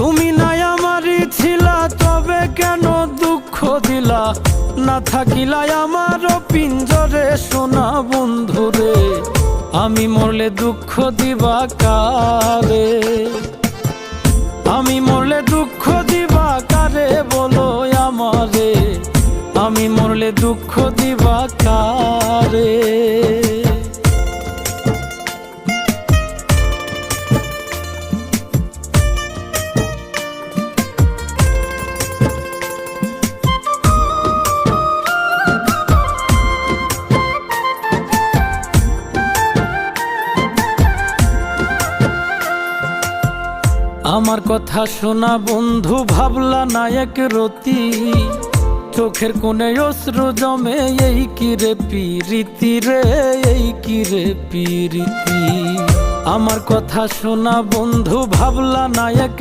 তুমি নাই আমারই ছিলা, তবে কেন দুঃখ দিলা? না থাকিলা আমার পিঞ্জরে সোনা বন্ধুরে, আমি মরলে দুঃখ দিবা কারে? আমি মরলে দুঃখ দিবা কারে বলো আমারে? আমি মরলে দুঃখ দিবা কারে? আমার কথা শোনা বন্ধু, ভাবলা না এক রতি, চোখের কোণে অশ্রু জমে, এই কি রে পিরিতি রে, এই কি রে পিরিতি। আমার কথা শোনা বন্ধু, ভাবলা না এক